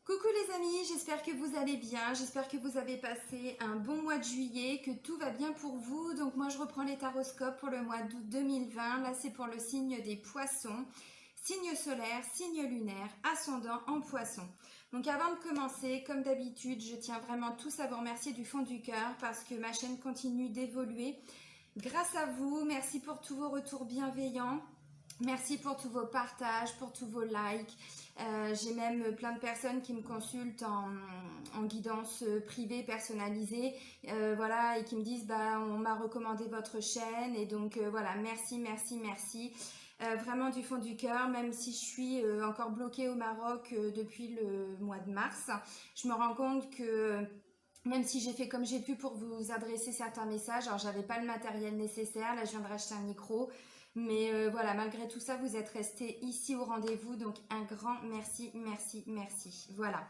Coucou les amis, j'espère que vous allez bien, j'espère que vous avez passé un bon mois de juillet, que tout va bien pour vous. Donc moi je reprends les taroscopes pour le mois d'août 2020, là c'est pour le signe des poissons, signe solaire, signe lunaire, ascendant en poisson. Donc avant de commencer, comme d'habitude, je tiens vraiment tous à vous remercier du fond du cœur parce que ma chaîne continue d'évoluer. Grâce à vous, merci pour tous vos retours bienveillants. Merci pour tous vos partages, pour tous vos likes. J'ai même plein de personnes qui me consultent en guidance privée, personnalisée, voilà, et qui me disent bah on m'a recommandé votre chaîne et donc voilà, merci, merci, merci. Vraiment du fond du cœur, même si je suis encore bloquée au Maroc depuis le mois de mars, je me rends compte que même si j'ai fait comme j'ai pu pour vous adresser certains messages, alors j'avais pas le matériel nécessaire, là je viens de racheter un micro, mais voilà, malgré tout ça, vous êtes restés ici au rendez-vous, donc un grand merci, merci, merci. Voilà.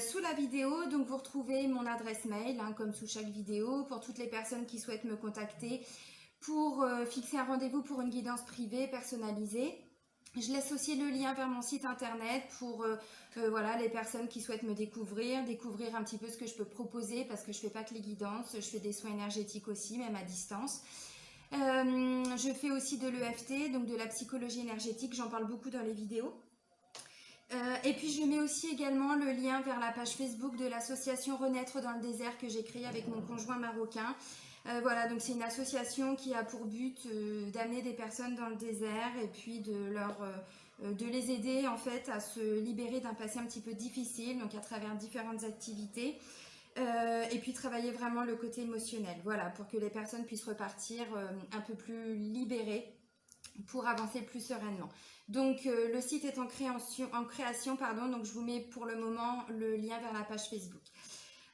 Sous la vidéo, donc vous retrouvez mon adresse mail, hein, comme sous chaque vidéo, pour toutes les personnes qui souhaitent me contacter pour fixer un rendez-vous pour une guidance privée personnalisée. Je laisse aussi le lien vers mon site internet pour voilà, les personnes qui souhaitent me découvrir un petit peu ce que je peux proposer parce que je fais pas que les guidances, je fais des soins énergétiques aussi, même à distance. Je fais aussi de l'EFT, donc de la psychologie énergétique, j'en parle beaucoup dans les vidéos. Et puis je mets aussi également le lien vers la page Facebook de l'association Renaître dans le désert que j'ai créée avec mon conjoint marocain. Voilà, donc c'est une association qui a pour but d'amener des personnes dans le désert et puis de les aider en fait à se libérer d'un passé un petit peu difficile, donc à travers différentes activités. Et puis travailler vraiment le côté émotionnel, voilà, pour que les personnes puissent repartir un peu plus libérées pour avancer plus sereinement. Donc le site est en création, pardon, donc je vous mets pour le moment le lien vers la page Facebook.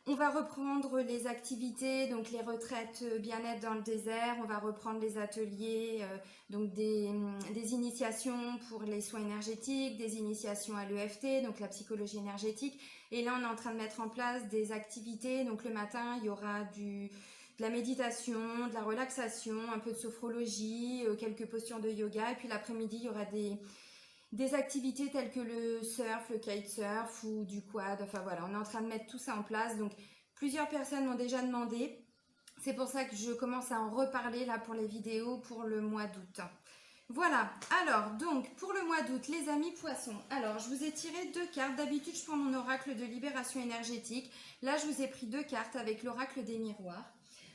On va reprendre les activités, donc les retraites bien-être dans le désert, on va reprendre les ateliers, donc des initiations pour les soins énergétiques, des initiations à l'EFT, donc la psychologie énergétique. Et là, on est en train de mettre en place des activités. Donc le matin, il y aura de la méditation, de la relaxation, un peu de sophrologie, quelques postures de yoga. Et puis l'après-midi, il y aura des activités telles que le surf, le kitesurf ou du quad. Enfin voilà, on est en train de mettre tout ça en place. Donc plusieurs personnes m'ont déjà demandé. C'est pour ça que je commence à en reparler là pour les vidéos pour le mois d'août. Voilà, alors donc pour le mois d'août, les amis poissons, alors je vous ai tiré deux cartes. D'habitude je prends mon oracle de libération énergétique. Là je vous ai pris deux cartes avec l'oracle des miroirs.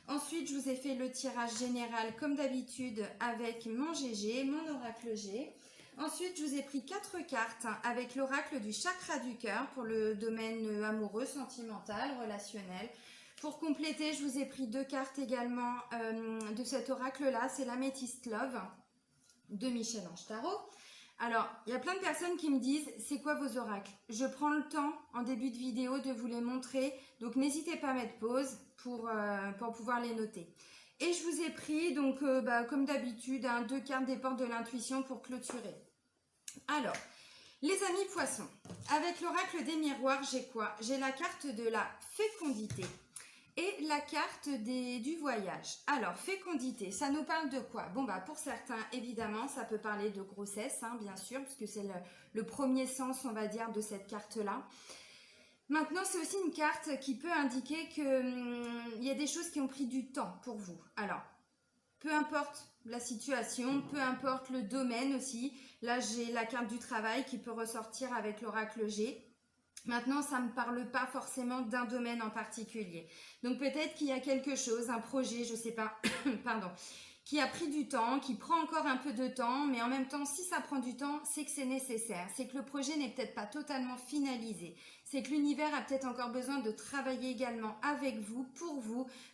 Ensuite je vous ai fait le tirage général comme d'habitude avec mon GG, mon oracle G. Ensuite je vous ai pris quatre cartes avec l'oracle du chakra du cœur pour le domaine amoureux, sentimental, relationnel. Pour compléter, je vous ai pris deux cartes également de cet oracle-là, c'est l'Améthyste Love de Michel-Ange Tarot. Alors, il y a plein de personnes qui me disent, c'est quoi vos oracles? Je prends le temps en début de vidéo de vous les montrer, donc n'hésitez pas à mettre pause pour pouvoir les noter. Et je vous ai pris, donc comme d'habitude, deux cartes des portes de l'intuition pour clôturer. Alors, les amis poissons, avec l'oracle des miroirs, j'ai quoi? J'ai la carte de la fécondité et la carte du voyage. Alors, fécondité, ça nous parle de quoi? Bon, pour certains, évidemment, ça peut parler de grossesse, hein, bien sûr, puisque c'est le premier sens, on va dire, de cette carte-là. Maintenant, c'est aussi une carte qui peut indiquer qu'il y a des choses qui ont pris du temps pour vous. Alors, peu importe la situation, peu importe le domaine aussi. Là, j'ai la carte du travail qui peut ressortir avec l'oracle G. Maintenant, ça ne me parle pas forcément d'un domaine en particulier. Donc peut-être qu'il y a quelque chose, un projet, je ne sais pas, pardon, qui a pris du temps, qui prend encore un peu de temps, mais en même temps, si ça prend du temps, c'est que c'est nécessaire. C'est que le projet n'est peut-être pas totalement finalisé. C'est que l'univers a peut-être encore besoin de travailler également avec vous,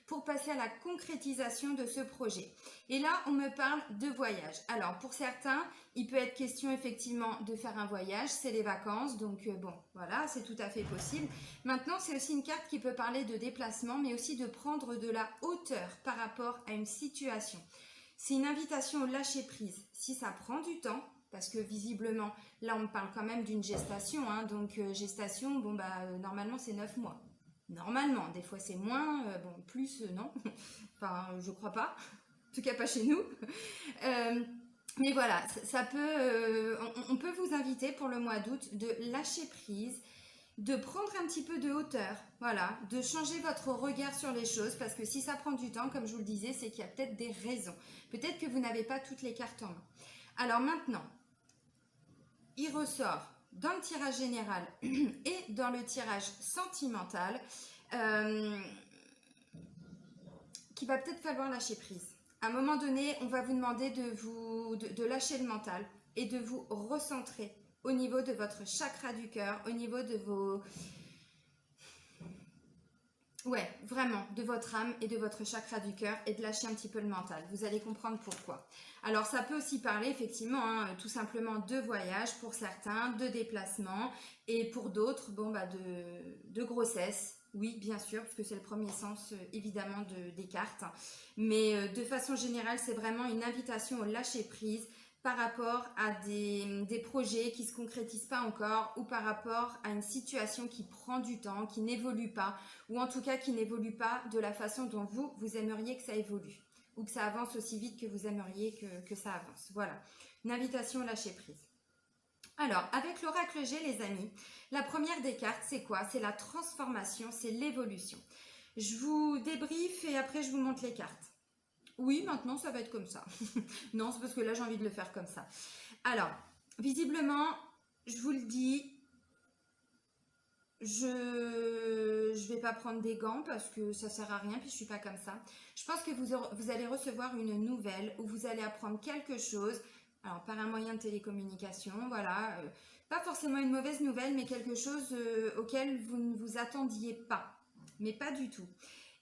pour passer à la concrétisation de ce projet. Et là, on me parle de voyage. Alors, pour certains, il peut être question effectivement de faire un voyage, c'est les vacances, donc bon, voilà, c'est tout à fait possible. Maintenant, c'est aussi une carte qui peut parler de déplacement, mais aussi de prendre de la hauteur par rapport à une situation. C'est une invitation au lâcher prise. Si ça prend du temps, parce que visiblement, là, on me parle quand même d'une gestation, hein, donc gestation, bon, normalement, c'est 9 mois. Normalement, des fois, c'est moins, bon, plus, non, enfin, je crois pas, en tout cas pas chez nous. Mais voilà, ça peut, on peut vous inviter pour le mois d'août de lâcher prise de prendre un petit peu de hauteur, voilà, de changer votre regard sur les choses, parce que si ça prend du temps, comme je vous le disais, c'est qu'il y a peut-être des raisons. Peut-être que vous n'avez pas toutes les cartes en main. Alors maintenant, il ressort dans le tirage général et dans le tirage sentimental qu'il va peut-être falloir lâcher prise. À un moment donné, on va vous demander de lâcher le mental et de vous recentrer au niveau de votre chakra du cœur, au niveau de vos... Ouais, vraiment, de votre âme et de votre chakra du cœur et de lâcher un petit peu le mental. Vous allez comprendre pourquoi. Alors, ça peut aussi parler, effectivement, tout simplement de voyage pour certains, de déplacement et pour d'autres, bon, bah, de grossesse. Oui, bien sûr, parce que c'est le premier sens, évidemment, des cartes. Mais de façon générale, c'est vraiment une invitation au lâcher prise par rapport à des projets qui ne se concrétisent pas encore ou par rapport à une situation qui prend du temps, qui n'évolue pas ou en tout cas qui n'évolue pas de la façon dont vous aimeriez que ça évolue ou que ça avance aussi vite que vous aimeriez que ça avance. Voilà, une invitation au lâcher prise. Alors, avec l'oracle G, les amis, la première des cartes, c'est quoi? C'est la transformation, c'est l'évolution. Je vous débriefe et après je vous montre les cartes. Oui, maintenant ça va être comme ça. Non, c'est parce que là j'ai envie de le faire comme ça. Alors, visiblement, je vous le dis, je vais pas prendre des gants parce que ça sert à rien, puis je suis pas comme ça. Je pense que vous allez recevoir une nouvelle où vous allez apprendre quelque chose, alors par un moyen de télécommunication, voilà. Pas forcément une mauvaise nouvelle, mais quelque chose auquel vous ne vous attendiez pas, mais pas du tout.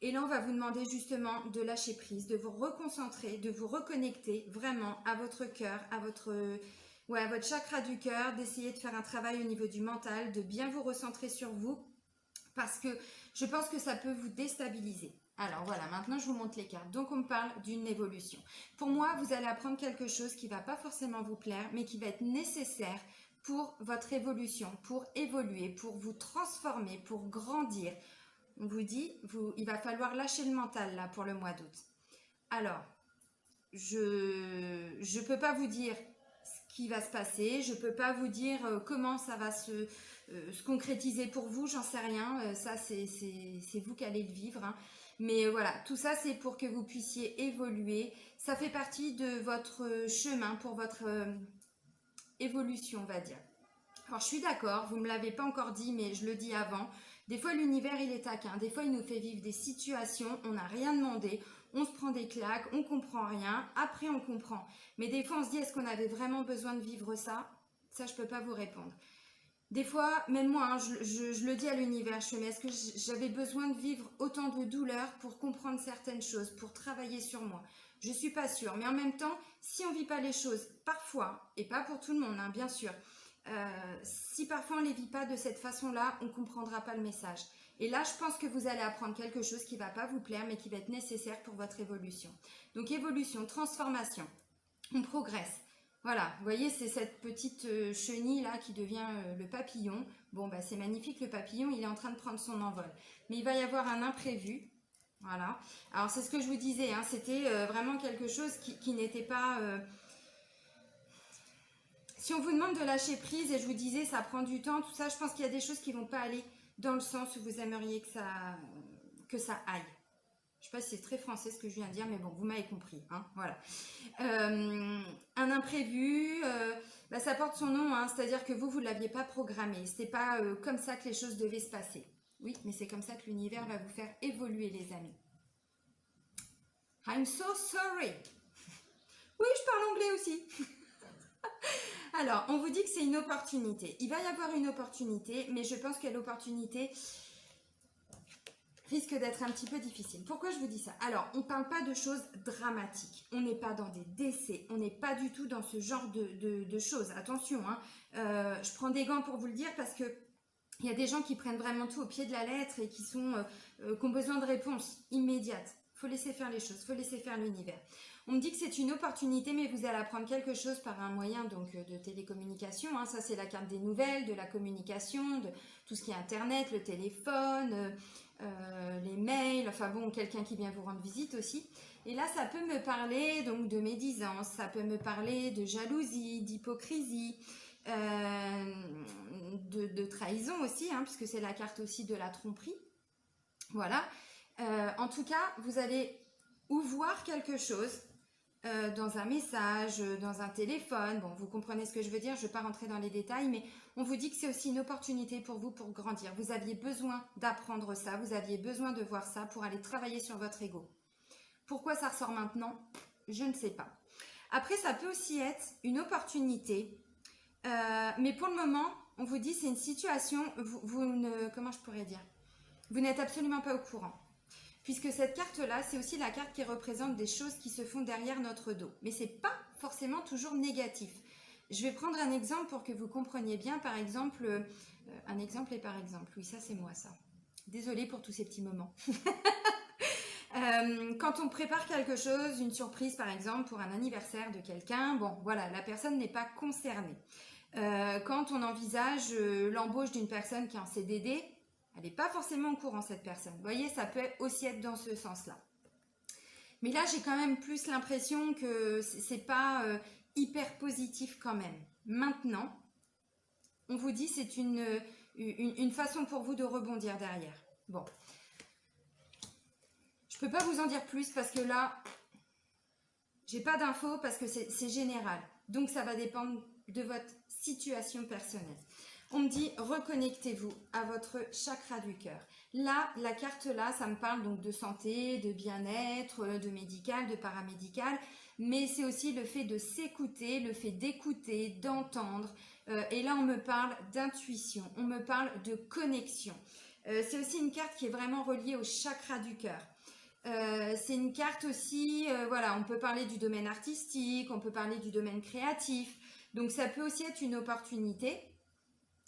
Et là, on va vous demander justement de lâcher prise, de vous reconcentrer, de vous reconnecter vraiment à votre cœur, à votre chakra du cœur, d'essayer de faire un travail au niveau du mental, de bien vous recentrer sur vous, parce que je pense que ça peut vous déstabiliser. Alors voilà, maintenant je vous montre les cartes. Donc on me parle d'une évolution. Pour moi, vous allez apprendre quelque chose qui ne va pas forcément vous plaire, mais qui va être nécessaire pour votre évolution, pour évoluer, pour vous transformer, pour grandir. On vous dit, il va falloir lâcher le mental là pour le mois d'août. Alors, je ne peux pas vous dire ce qui va se passer, je ne peux pas vous dire comment ça va se concrétiser pour vous, j'en sais rien, ça c'est vous qui allez le vivre. Hein. Mais voilà, tout ça c'est pour que vous puissiez évoluer, ça fait partie de votre chemin pour votre évolution, on va dire. Alors je suis d'accord, vous ne me l'avez pas encore dit, mais je le dis avant. Des fois l'univers il est taquin, des fois il nous fait vivre des situations, on n'a rien demandé, on se prend des claques, on comprend rien, après on comprend. Mais des fois on se dit est-ce qu'on avait vraiment besoin de vivre ça? Ça je peux pas vous répondre. Des fois, même moi, hein, je le dis à l'univers, je me dis mais est-ce que j'avais besoin de vivre autant de douleurs pour comprendre certaines choses, pour travailler sur moi? Je suis pas sûre, mais en même temps, si on vit pas les choses, parfois, et pas pour tout le monde, hein, bien sûr, si parfois on ne les vit pas de cette façon-là, on ne comprendra pas le message. Et là, je pense que vous allez apprendre quelque chose qui ne va pas vous plaire, mais qui va être nécessaire pour votre évolution. Donc évolution, transformation, on progresse. Voilà, vous voyez, c'est cette petite chenille-là qui devient le papillon. Bon, bah, c'est magnifique, le papillon, il est en train de prendre son envol. Mais il va y avoir un imprévu. Voilà. Alors, c'est ce que je vous disais, hein, c'était vraiment quelque chose qui n'était pas... Si on vous demande de lâcher prise, et je vous disais, ça prend du temps, tout ça, je pense qu'il y a des choses qui ne vont pas aller dans le sens où vous aimeriez que ça aille. Je ne sais pas si c'est très français ce que je viens de dire, mais bon, vous m'avez compris. Hein, voilà. Un imprévu, bah, ça porte son nom, hein, c'est-à-dire que vous ne l'aviez pas programmé. Ce n'était pas comme ça que les choses devaient se passer. Oui, mais c'est comme ça que l'univers va vous faire évoluer, les amis. I'm so sorry. Oui, je parle anglais aussi. Alors, on vous dit que c'est une opportunité. Il va y avoir une opportunité, mais je pense que l'opportunité risque d'être un petit peu difficile. Pourquoi je vous dis ça? Alors, on ne parle pas de choses dramatiques. On n'est pas dans des décès. On n'est pas du tout dans ce genre de choses. Attention, hein. Je prends des gants pour vous le dire parce que il y a des gens qui prennent vraiment tout au pied de la lettre et qui ont besoin de réponses immédiates. Il faut laisser faire les choses, il faut laisser faire l'univers. On me dit que c'est une opportunité, mais vous allez apprendre quelque chose par un moyen donc, de télécommunication. Hein. Ça, c'est la carte des nouvelles, de la communication, de tout ce qui est Internet, le téléphone, les mails, enfin bon, quelqu'un qui vient vous rendre visite aussi. Et là, ça peut me parler donc de médisance, ça peut me parler de jalousie, d'hypocrisie. de trahison aussi, hein, puisque c'est la carte aussi de la tromperie. Voilà. En tout cas, vous allez ou voir quelque chose dans un message, dans un téléphone. Bon, vous comprenez ce que je veux dire, je ne vais pas rentrer dans les détails, mais on vous dit que c'est aussi une opportunité pour vous pour grandir. Vous aviez besoin d'apprendre ça, vous aviez besoin de voir ça pour aller travailler sur votre ego. Pourquoi ça ressort maintenant? Je ne sais pas. Après, ça peut aussi être une opportunité, mais pour le moment, on vous dit c'est une situation, comment je pourrais dire? Vous n'êtes absolument pas au courant. Puisque cette carte-là, c'est aussi la carte qui représente des choses qui se font derrière notre dos. Mais ce n'est pas forcément toujours négatif. Je vais prendre un exemple pour que vous compreniez bien. Par exemple, un exemple et par exemple. Oui, ça c'est moi ça. Désolée pour tous ces petits moments. Quand on prépare quelque chose, une surprise par exemple pour un anniversaire de quelqu'un, bon voilà, la personne n'est pas concernée. Quand on envisage l'embauche d'une personne qui est en CDD, elle n'est pas forcément au courant, cette personne. Vous voyez, ça peut aussi être dans ce sens-là. Mais là, j'ai quand même plus l'impression que c'est pas hyper positif quand même. Maintenant, on vous dit c'est une façon pour vous de rebondir derrière. Bon. Je peux pas vous en dire plus parce que là, j'ai pas d'infos parce que c'est général. Donc, ça va dépendre de votre situation personnelle. On me dit, reconnectez-vous à votre chakra du cœur. Là, la carte là, ça me parle donc de santé, de bien-être, de médical, de paramédical. Mais c'est aussi le fait de s'écouter, le fait d'écouter, d'entendre. Et là, on me parle d'intuition, on me parle de connexion. C'est aussi une carte qui est vraiment reliée au chakra du cœur. C'est une carte aussi, voilà, on peut parler du domaine artistique, on peut parler du domaine créatif. Donc, ça peut aussi être une opportunité.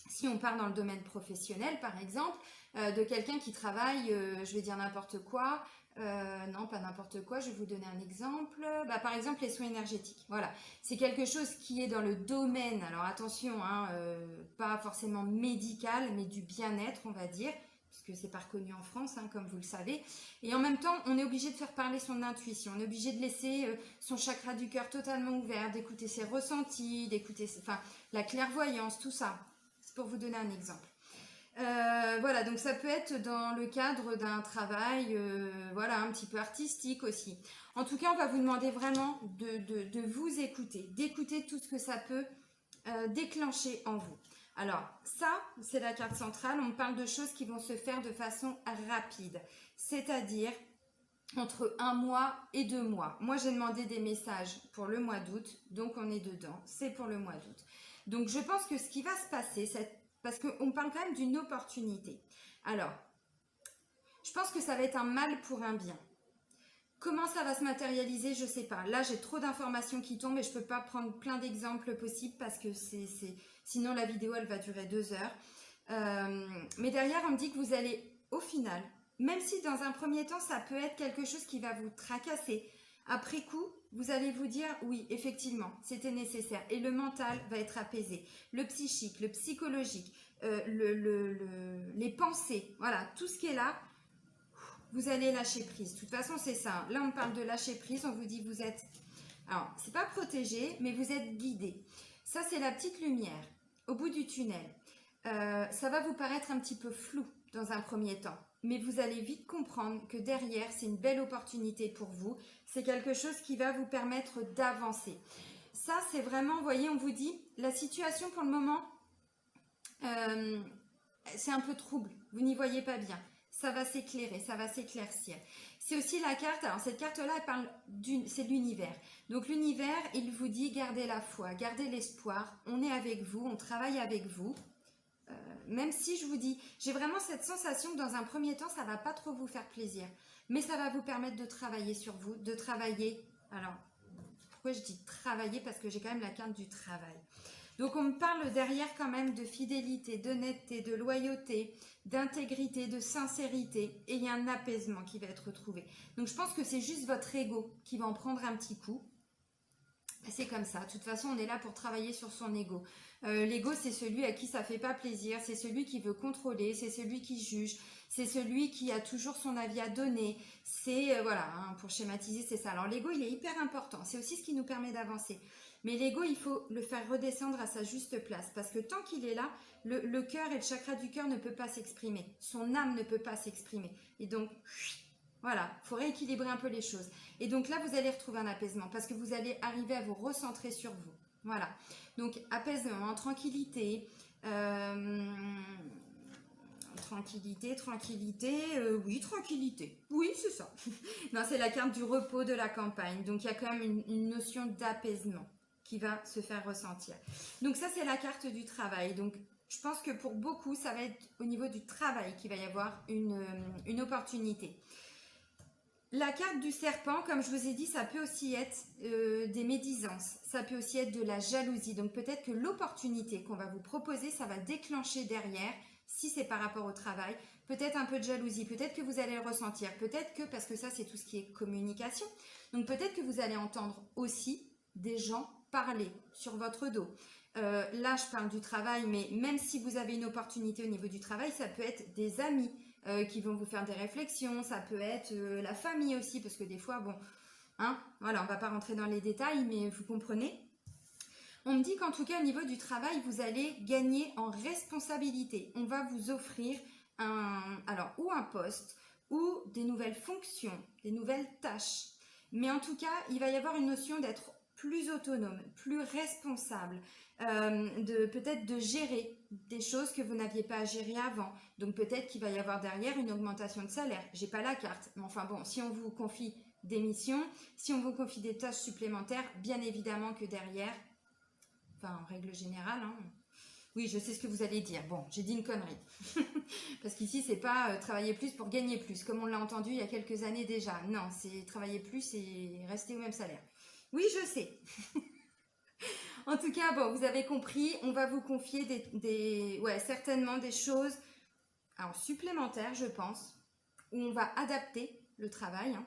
Si on part dans le domaine professionnel, par exemple, de quelqu'un qui travaille, je vais dire n'importe quoi, non pas n'importe quoi, je vais vous donner un exemple, par exemple les soins énergétiques, voilà, c'est quelque chose qui est dans le domaine, alors attention, hein, pas forcément médical, mais du bien-être, on va dire, puisque c'est pas reconnu en France, hein, comme vous le savez, et en même temps, on est obligé de faire parler son intuition, on est obligé de laisser son chakra du cœur totalement ouvert, d'écouter ses ressentis, d'écouter, enfin, la clairvoyance, tout ça. Pour vous donner un exemple. Voilà, donc ça peut être dans le cadre d'un travail, voilà, un petit peu artistique aussi. En tout cas, on va vous demander vraiment de vous écouter, d'écouter tout ce que ça peut déclencher en vous. Alors, ça, c'est la carte centrale. On parle de choses qui vont se faire de façon rapide, c'est-à-dire entre 1 mois et 2 mois. Moi, j'ai demandé des messages pour le mois d'août, donc on est dedans. C'est pour le mois d'août. Donc, je pense que ce qui va se passer, parce qu'on parle quand même d'une opportunité. Alors, je pense que ça va être un mal pour un bien. Comment ça va se matérialiser, je ne sais pas. Là, j'ai trop d'informations qui tombent et je ne peux pas prendre plein d'exemples possibles parce que sinon la vidéo, elle va durer 2 heures. Mais derrière, on me dit que vous allez, au final, même si dans un premier temps, ça peut être quelque chose qui va vous tracasser, après coup, vous allez vous dire, oui, effectivement, c'était nécessaire. Et le mental va être apaisé. Le psychique, le psychologique, les pensées, voilà, tout ce qui est là, vous allez lâcher prise. De toute façon, c'est ça. Là, on parle de lâcher prise. On vous dit, vous êtes... Alors, c'est pas protégé, mais vous êtes guidé. Ça, c'est la petite lumière au bout du tunnel. Ça va vous paraître un petit peu flou dans un premier temps. Mais vous allez vite comprendre que derrière, c'est une belle opportunité pour vous. C'est quelque chose qui va vous permettre d'avancer. Ça, c'est vraiment, vous voyez, on vous dit, la situation pour le moment, c'est un peu trouble. Vous n'y voyez pas bien. Ça va s'éclairer, ça va s'éclaircir. C'est aussi la carte, alors cette carte-là, elle parle c'est l'univers. Donc l'univers, il vous dit, gardez la foi, gardez l'espoir. On est avec vous, on travaille avec vous. Même si je vous dis, j'ai vraiment cette sensation que dans un premier temps, ça ne va pas trop vous faire plaisir. Mais ça va vous permettre de travailler sur vous, de travailler. Alors, pourquoi je dis travailler? Parce que j'ai quand même la carte du travail. Donc, on me parle derrière quand même de fidélité, d'honnêteté, de loyauté, d'intégrité, de sincérité. Et il y a un apaisement qui va être trouvé. Donc, je pense que c'est juste votre ego qui va en prendre un petit coup. C'est comme ça. De toute façon, on est là pour travailler sur son ego. L'ego, c'est celui à qui ça fait pas plaisir, c'est celui qui veut contrôler, c'est celui qui juge, c'est celui qui a toujours son avis à donner. C'est, voilà, hein, pour schématiser, c'est ça. Alors, l'ego, il est hyper important. C'est aussi ce qui nous permet d'avancer. Mais l'ego, il faut le faire redescendre à sa juste place. Parce que tant qu'il est là, le cœur et le chakra du cœur ne peut pas s'exprimer. Son âme ne peut pas s'exprimer. Et donc, voilà, il faut rééquilibrer un peu les choses. Et donc là, vous allez retrouver un apaisement parce que vous allez arriver à vous recentrer sur vous. Voilà. Donc, apaisement, tranquillité. Tranquillité, oui, tranquillité. Oui, c'est ça. Non, c'est la carte du repos de la campagne. Donc, il y a quand même une notion d'apaisement qui va se faire ressentir. Donc, ça, c'est la carte du travail. Donc, je pense que pour beaucoup, ça va être au niveau du travail qu'il va y avoir une opportunité. La carte du serpent, comme je vous ai dit, ça peut aussi être des médisances, ça peut aussi être de la jalousie. Donc peut-être que l'opportunité qu'on va vous proposer, ça va déclencher derrière, si c'est par rapport au travail, peut-être un peu de jalousie, peut-être que vous allez le ressentir, peut-être que, parce que ça c'est tout ce qui est communication, donc peut-être que vous allez entendre aussi des gens parler sur votre dos. Là je parle du travail, mais même si vous avez une opportunité au niveau du travail, ça peut être des amis, qui vont vous faire des réflexions, ça peut être la famille aussi, parce que des fois, bon, hein, voilà, on va pas rentrer dans les détails, mais vous comprenez. On me dit qu'en tout cas, au niveau du travail, vous allez gagner en responsabilité. On va vous offrir ou un poste, ou des nouvelles fonctions, des nouvelles tâches. Mais en tout cas, il va y avoir une notion d'être plus autonome, plus responsable, peut-être de gérer des choses que vous n'aviez pas à gérer avant. Donc peut-être qu'il va y avoir derrière une augmentation de salaire. J'ai pas la carte, mais enfin bon, si on vous confie des missions, si on vous confie des tâches supplémentaires, bien évidemment que derrière, enfin en règle générale, hein, oui, je sais ce que vous allez dire. Bon, j'ai dit une connerie. Parce qu'ici, c'est pas travailler plus pour gagner plus, comme on l'a entendu il y a quelques années déjà. Non, c'est travailler plus et rester au même salaire. Oui, je sais. En tout cas, bon, vous avez compris, on va vous confier certainement des choses supplémentaires, je pense, où on va adapter le travail,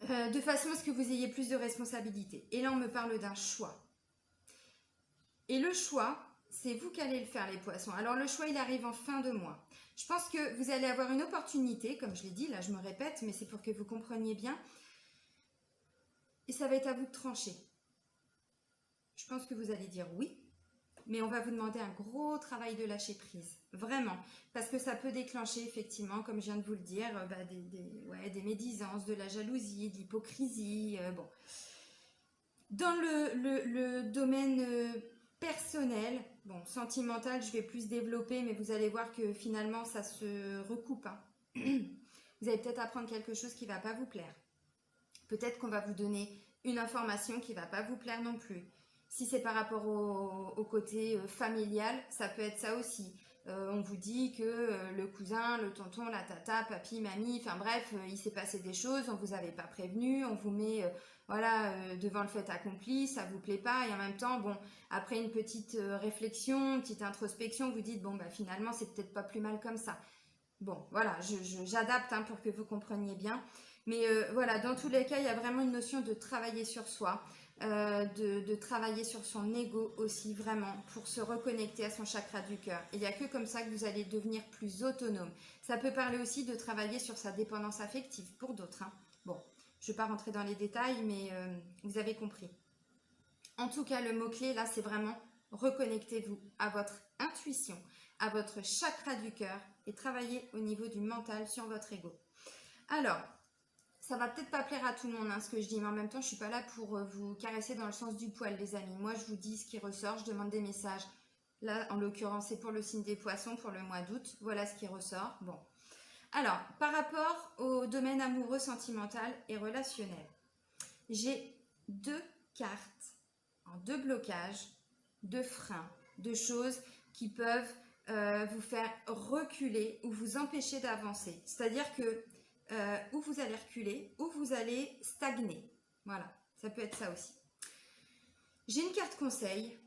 de façon à ce que vous ayez plus de responsabilités. Et là, on me parle d'un choix. Et le choix, c'est vous qui allez le faire, les poissons. Alors, le choix, il arrive en fin de mois. Je pense que vous allez avoir une opportunité, comme je l'ai dit, là, je me répète, mais c'est pour que vous compreniez bien. Et ça va être à vous de trancher. Je pense que vous allez dire oui, mais on va vous demander un gros travail de lâcher prise, vraiment, parce que ça peut déclencher effectivement, comme je viens de vous le dire, des médisances, de la jalousie, de l'hypocrisie, bon. Dans le domaine personnel, bon, sentimental, je vais plus développer, mais vous allez voir que finalement, ça se recoupe. Vous allez peut-être apprendre quelque chose qui ne va pas vous plaire. Peut-être qu'on va vous donner une information qui ne va pas vous plaire non plus. Si c'est par rapport au côté familial, ça peut être ça aussi. On vous dit que le cousin, le tonton, la tata, papy, mamie, enfin bref, il s'est passé des choses, on vous avait pas prévenu, on vous met devant le fait accompli, ça vous plaît pas, et en même temps, bon, après une petite réflexion, une petite introspection, vous dites, bon, bah finalement, c'est peut-être pas plus mal comme ça. Bon, voilà, j'adapte pour que vous compreniez bien. Mais voilà, dans tous les cas, il y a vraiment une notion de travailler sur soi, de travailler sur son ego aussi, vraiment, pour se reconnecter à son chakra du cœur. Et il n'y a que comme ça que vous allez devenir plus autonome. Ça peut parler aussi de travailler sur sa dépendance affective pour d'autres. Bon, je ne vais pas rentrer dans les détails, mais vous avez compris. En tout cas, le mot-clé, là, c'est vraiment reconnectez-vous à votre intuition, à votre chakra du cœur et travaillez au niveau du mental sur votre ego. Alors, ça va peut-être pas plaire à tout le monde ce que je dis, mais en même temps, je suis pas là pour vous caresser dans le sens du poil, les amis. Moi, je vous dis ce qui ressort, je demande des messages. Là, en l'occurrence, c'est pour le signe des poissons, pour le mois d'août. Voilà ce qui ressort. Bon. Alors, par rapport au domaine amoureux, sentimental et relationnel, j'ai 2 cartes, 2 blocages, 2 freins, 2 choses qui peuvent vous faire reculer ou vous empêcher d'avancer. C'est-à-dire que où vous allez reculer, ou vous allez stagner. Voilà, ça peut être ça aussi. J'ai une carte conseil.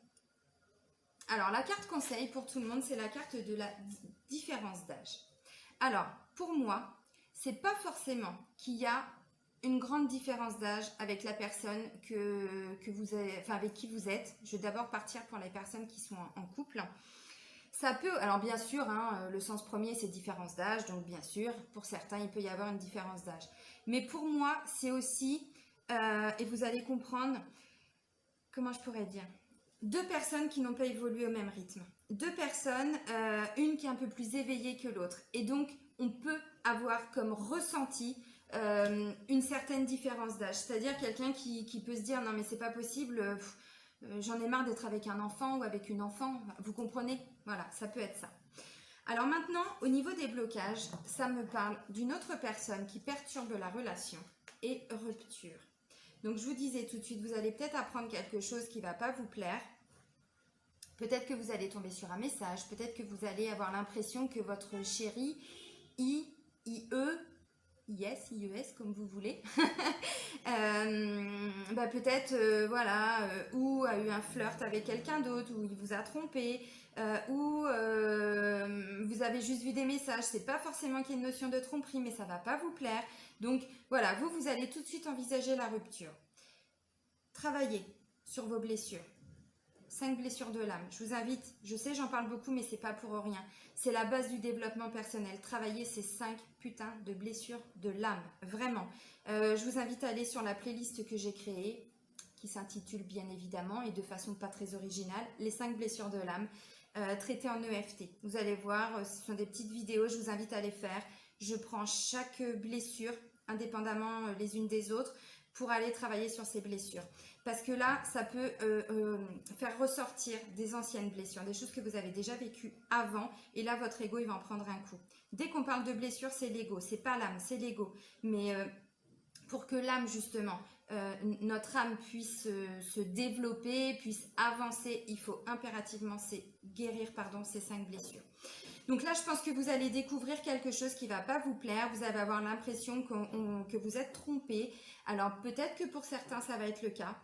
Alors, la carte conseil pour tout le monde, c'est la carte de la différence d'âge. Alors, pour moi, c'est pas forcément qu'il y a une grande différence d'âge avec la personne que vous avez, avec qui vous êtes. Je vais d'abord partir pour les personnes qui sont en couple. Ça peut, alors bien sûr, le sens premier c'est différence d'âge, donc bien sûr, pour certains il peut y avoir une différence d'âge. Mais pour moi c'est aussi, et vous allez comprendre, comment je pourrais dire, deux personnes qui n'ont pas évolué au même rythme. Deux personnes, une qui est un peu plus éveillée que l'autre. Et donc, on peut avoir comme ressenti une certaine différence d'âge. C'est-à-dire quelqu'un qui peut se dire, non mais c'est pas possible, j'en ai marre d'être avec un enfant ou avec une enfant. Vous comprenez? Voilà, ça peut être ça. Alors maintenant, au niveau des blocages, ça me parle d'une autre personne qui perturbe la relation et rupture. Donc je vous disais tout de suite, vous allez peut-être apprendre quelque chose qui ne va pas vous plaire. Peut-être que vous allez tomber sur un message, peut-être que vous allez avoir l'impression que votre chéri, IES, comme vous voulez, peut-être, voilà, ou a eu un flirt avec quelqu'un d'autre, ou il vous a trompé, ou vous avez juste vu des messages. C'est pas forcément qu'il y ait une notion de tromperie, mais ça va pas vous plaire. Donc voilà, vous allez tout de suite envisager la rupture. Travaillez sur vos blessures. 5 blessures de l'âme. Je vous invite, je sais j'en parle beaucoup mais c'est pas pour rien. C'est la base du développement personnel. Travailler ces 5 putains de blessures de l'âme. Vraiment. Je vous invite à aller sur la playlist que j'ai créée, qui s'intitule bien évidemment et de façon pas très originale, les 5 blessures de l'âme, traitées en EFT. Vous allez voir, ce sont des petites vidéos, je vous invite à les faire. Je prends chaque blessure indépendamment les unes des autres pour aller travailler sur ces blessures. Parce que là, ça peut faire ressortir des anciennes blessures, des choses que vous avez déjà vécues avant, et là, votre ego, il va en prendre un coup. Dès qu'on parle de blessure, c'est l'ego, c'est pas l'âme, c'est l'ego. Mais pour que l'âme, justement, notre âme puisse se développer, puisse avancer, il faut impérativement guérir ces 5 blessures. Donc là, je pense que vous allez découvrir quelque chose qui ne va pas vous plaire. Vous allez avoir l'impression que vous êtes trompé. Alors peut-être que pour certains, ça va être le cas.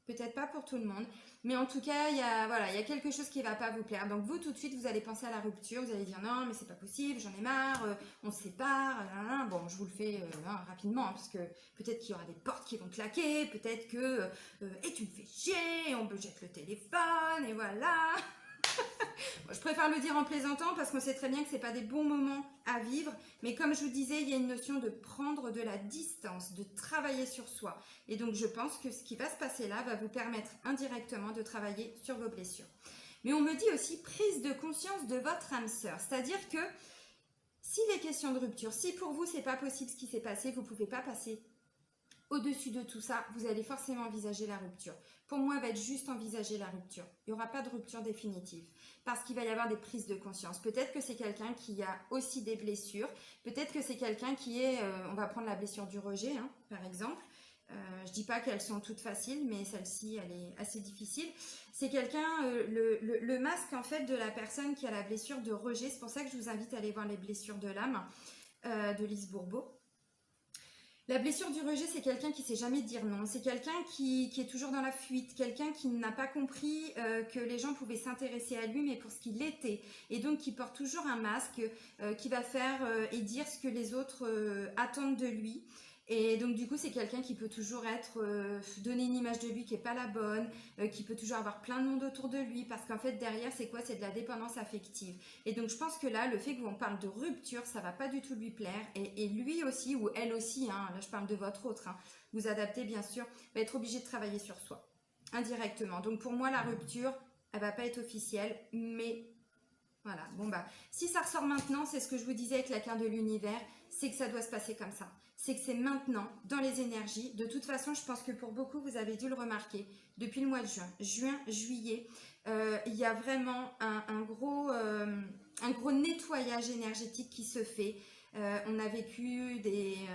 Peut-être pas pour tout le monde. Mais en tout cas, il y a quelque chose qui ne va pas vous plaire. Donc vous, tout de suite, vous allez penser à la rupture. Vous allez dire non, mais c'est pas possible, j'en ai marre, on se sépare. Bon, je vous le fais rapidement, parce que peut-être qu'il y aura des portes qui vont claquer. Peut-être que et tu me fais chier, on me jette le téléphone, et voilà. Je préfère le dire en plaisantant parce qu'on sait très bien que ce n'est pas des bons moments à vivre, mais comme je vous disais, il y a une notion de prendre de la distance, de travailler sur soi. Et donc je pense que ce qui va se passer là va vous permettre indirectement de travailler sur vos blessures. Mais on me dit aussi prise de conscience de votre âme sœur, c'est-à-dire que s'il est question de rupture, si pour vous c'est pas possible ce qui s'est passé, vous ne pouvez pas passer au-dessus de tout ça, vous allez forcément envisager la rupture. Pour moi, il va être juste envisager la rupture. Il n'y aura pas de rupture définitive parce qu'il va y avoir des prises de conscience. Peut-être que c'est quelqu'un qui a aussi des blessures. Peut-être que c'est quelqu'un qui est, on va prendre la blessure du rejet, par exemple. Je ne dis pas qu'elles sont toutes faciles, mais celle-ci, elle est assez difficile. C'est quelqu'un, le masque en fait de la personne qui a la blessure de rejet. C'est pour ça que je vous invite à aller voir les blessures de l'âme de Lise Bourbeau. La blessure du rejet, c'est quelqu'un qui ne sait jamais dire non. C'est quelqu'un qui est toujours dans la fuite. Quelqu'un qui n'a pas compris que les gens pouvaient s'intéresser à lui, mais pour ce qu'il était. Et donc, qui porte toujours un masque, qui va faire et dire ce que les autres attendent de lui. Et donc du coup c'est quelqu'un qui peut toujours donner une image de lui qui n'est pas la bonne, qui peut toujours avoir plein de monde autour de lui, parce qu'en fait derrière c'est quoi? C'est de la dépendance affective. Et donc je pense que là le fait qu'on parle de rupture, ça va pas du tout lui plaire, et lui aussi ou elle aussi, là je parle de votre autre, vous adaptez bien sûr, va être obligé de travailler sur soi indirectement. Donc pour moi la rupture elle va pas être officielle, mais voilà, si ça ressort maintenant, c'est ce que je vous disais avec la carte de l'univers, c'est que ça doit se passer comme ça. C'est que c'est maintenant, dans les énergies. De toute façon, je pense que pour beaucoup, vous avez dû le remarquer, depuis le mois de juin, juillet, il y a vraiment un gros nettoyage énergétique qui se fait. On a vécu il y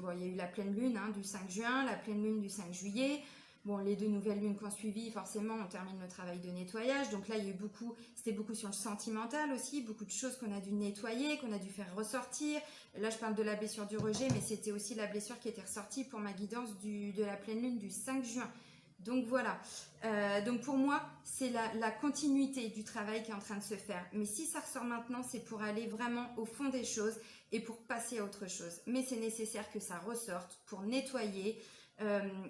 a eu la pleine lune du 5 juin, la pleine lune du 5 juillet. Bon, les 2 nouvelles lunes qui ont suivi, forcément, on termine le travail de nettoyage. Donc là, c'était beaucoup sur le sentimental aussi, beaucoup de choses qu'on a dû nettoyer, qu'on a dû faire ressortir. Là, je parle de la blessure du rejet, mais c'était aussi la blessure qui était ressortie pour ma guidance de la pleine lune du 5 juin. Donc voilà. Donc pour moi, c'est la continuité du travail qui est en train de se faire. Mais si ça ressort maintenant, c'est pour aller vraiment au fond des choses et pour passer à autre chose. Mais c'est nécessaire que ça ressorte pour nettoyer.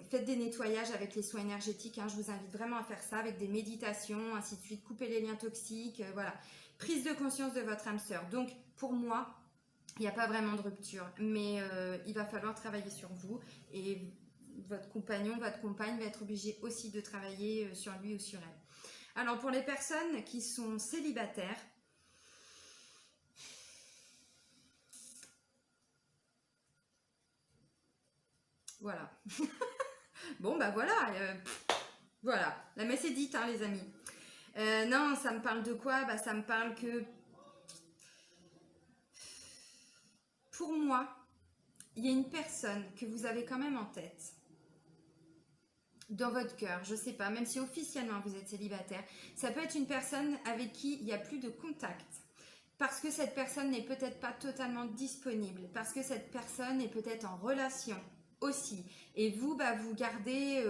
Faites des nettoyages avec les soins énergétiques, je vous invite vraiment à faire ça avec des méditations, ainsi de suite, couper les liens toxiques, voilà, prise de conscience de votre âme sœur. Donc pour moi il n'y a pas vraiment de rupture, mais il va falloir travailler sur vous, et votre compagnon, votre compagne va être obligé aussi de travailler sur lui ou sur elle. Alors pour les personnes qui sont célibataires, voilà. Bon bah voilà, voilà, la messe est dite hein, les amis. Non, ça me parle de quoi? Bah ça me parle que pour moi, il y a une personne que vous avez quand même en tête, dans votre cœur, je sais pas, même si officiellement vous êtes célibataire, ça peut être une personne avec qui il n'y a plus de contact. Parce que cette personne n'est peut-être pas totalement disponible, parce que cette personne est peut-être en relation aussi. Et vous, bah, vous gardez,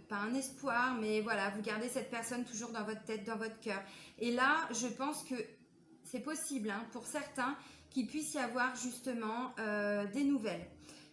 pas un espoir, mais voilà, vous gardez cette personne toujours dans votre tête, dans votre cœur. Et là, je pense que c'est possible hein, pour certains qu'il puisse y avoir justement des nouvelles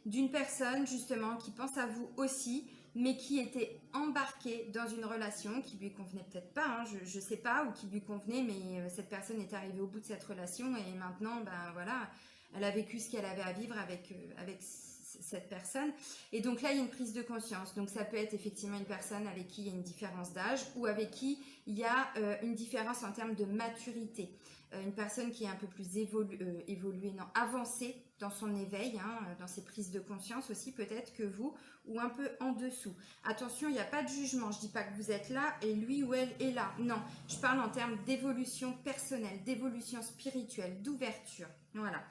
d'une personne justement qui pense à vous aussi, mais qui était embarquée dans une relation qui lui convenait peut-être pas, hein, je sais pas, ou qui lui convenait, mais cette personne est arrivée au bout de cette relation et maintenant, ben voilà, elle a vécu ce qu'elle avait à vivre avec cette personne. Et donc là, il y a une prise de conscience. Donc ça peut être effectivement une personne avec qui il y a une différence d'âge ou avec qui il y a une différence en termes de maturité. Une personne qui est un peu plus évoluée, non, avancée dans son éveil, hein, dans ses prises de conscience aussi peut-être que vous, ou un peu en dessous. Attention, il n'y a pas de jugement, je ne dis pas que vous êtes là et lui ou elle est là. Non, je parle en termes d'évolution personnelle, d'évolution spirituelle, d'ouverture. Voilà.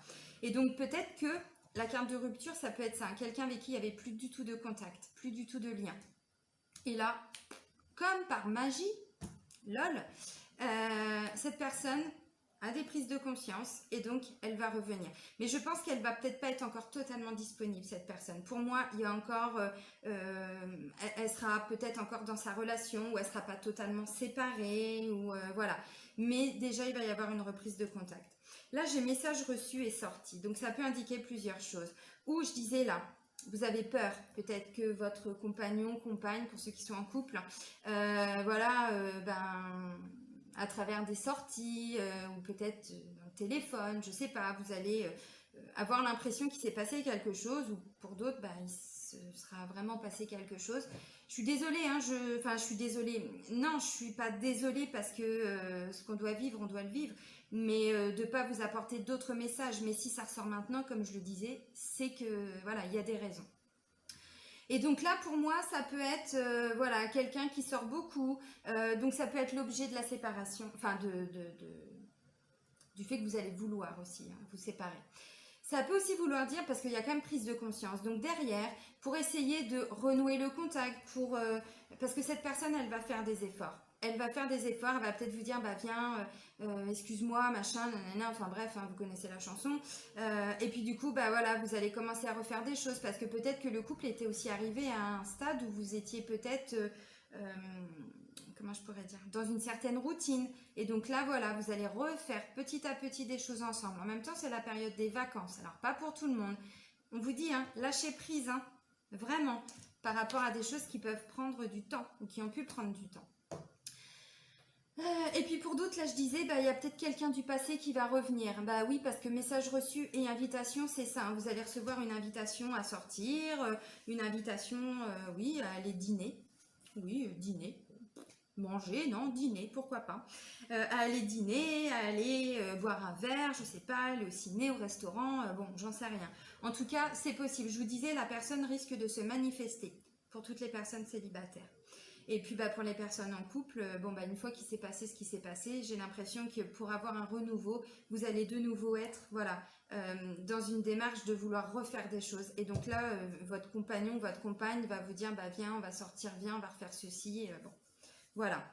Et donc peut-être que la carte de rupture, ça peut être ça, quelqu'un avec qui il n'y avait plus du tout de contact, plus du tout de lien. Et là, comme par magie, lol, cette personne a des prises de conscience et donc elle va revenir. Mais je pense qu'elle va peut-être pas être encore totalement disponible, cette personne. Pour moi, il y a encore, elle sera peut-être encore dans sa relation ou elle sera pas totalement séparée ou voilà. Mais déjà, il va y avoir une reprise de contact. Là, j'ai message reçu et sorti. Donc, ça peut indiquer plusieurs choses. Ou je disais là, vous avez peur, peut-être que votre compagnon, compagne, pour ceux qui sont en couple, voilà, à travers des sorties ou peut-être un téléphone, je sais pas, vous allez avoir l'impression qu'il s'est passé quelque chose ou pour d'autres, il se sera vraiment passé quelque chose. Je suis désolée, hein, je suis désolée. Non, je suis pas désolée parce que ce qu'on doit vivre, on doit le vivre, mais de pas vous apporter d'autres messages. Mais si ça ressort maintenant, comme je le disais, c'est que voilà, il y a des raisons. Et donc là, pour moi, ça peut être voilà, quelqu'un qui sort beaucoup. Donc ça peut être l'objet de la séparation, enfin du fait que vous allez vouloir aussi hein, vous séparer. Ça peut aussi vouloir dire, parce qu'il y a quand même prise de conscience, donc derrière, pour essayer de renouer le contact, parce que cette personne, elle va faire des efforts. Elle va faire des efforts, elle va peut-être vous dire, bah viens, excuse-moi, machin, nanana, enfin bref, hein, vous connaissez la chanson. Et puis du coup, bah voilà, vous allez commencer à refaire des choses, parce que peut-être que le couple était aussi arrivé à un stade où vous étiez peut-être, comment je pourrais dire, dans une certaine routine. Et donc là, voilà, vous allez refaire petit à petit des choses ensemble. En même temps, c'est la période des vacances. Alors, pas pour tout le monde. On vous dit, hein, lâchez prise, hein, vraiment, par rapport à des choses qui peuvent prendre du temps ou qui ont pu prendre du temps. Et puis pour d'autres, là je disais, il y a peut-être quelqu'un du passé qui va revenir. Bah oui, parce que message reçu et invitation, c'est ça. Hein. Vous allez recevoir une invitation à sortir, une invitation, oui, à aller dîner. Oui, dîner. Manger, non, dîner, pourquoi pas. À aller dîner, à aller boire un verre, je sais pas, aller au ciné, au restaurant, bon, j'en sais rien. En tout cas, c'est possible. Je vous disais, la personne risque de se manifester pour toutes les personnes célibataires. Et puis pour les personnes en couple, une fois qu'il s'est passé ce qui s'est passé, j'ai l'impression que pour avoir un renouveau, vous allez de nouveau être dans une démarche de vouloir refaire des choses. Et donc là, votre compagnon, votre compagne va vous dire, viens, on va sortir, viens, on va refaire ceci. Bon. Voilà.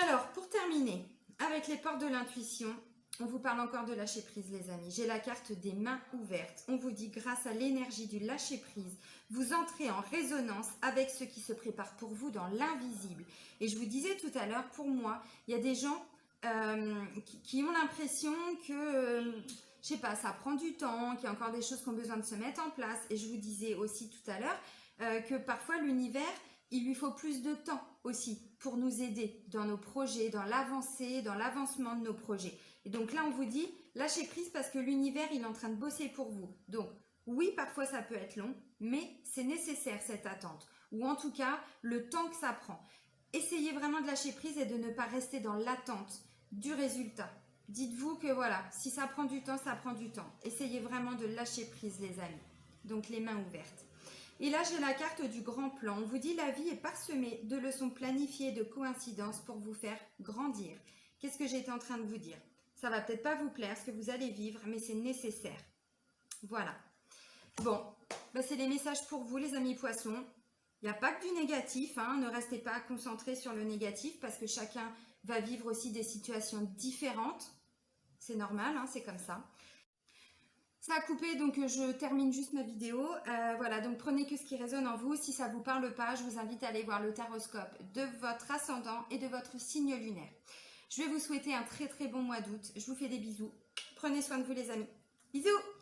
Alors, pour terminer, avec les portes de l'intuition, on vous parle encore de lâcher prise, les amis. J'ai la carte des mains ouvertes. On vous dit, grâce à l'énergie du lâcher prise, vous entrez en résonance avec ce qui se prépare pour vous dans l'invisible. Et je vous disais tout à l'heure, pour moi, il y a des gens qui ont l'impression que, je sais pas, ça prend du temps, qu'il y a encore des choses qui ont besoin de se mettre en place. Et je vous disais aussi tout à l'heure que parfois l'univers, il lui faut plus de temps aussi pour nous aider dans nos projets, dans l'avancée, dans l'avancement de nos projets. Et donc là, on vous dit, lâchez prise parce que l'univers, il est en train de bosser pour vous. Donc, Oui, parfois ça peut être long, mais c'est nécessaire cette attente, ou en tout cas le temps que ça prend. Essayez vraiment de lâcher prise et de ne pas rester dans l'attente du résultat. Dites-vous que voilà, si ça prend du temps, ça prend du temps. Essayez vraiment de lâcher prise les amis. Donc les mains ouvertes. Et là j'ai la carte du grand plan. On vous dit la vie est parsemée de leçons planifiées, de coïncidences pour vous faire grandir. Qu'est-ce que j'étais en train de vous dire? Ça va peut-être pas vous plaire ce que vous allez vivre, mais c'est nécessaire. Voilà. Bon, c'est les messages pour vous les amis poissons. Il n'y a pas que du négatif, hein. Ne restez pas concentrés sur le négatif parce que chacun va vivre aussi des situations différentes. C'est normal, hein, c'est comme ça. Ça a coupé, donc je termine juste ma vidéo. Voilà, donc prenez que ce qui résonne en vous. Si ça ne vous parle pas, je vous invite à aller voir le taroscope de votre ascendant et de votre signe lunaire. Je vais vous souhaiter un très très bon mois d'août. Je vous fais des bisous. Prenez soin de vous les amis. Bisous!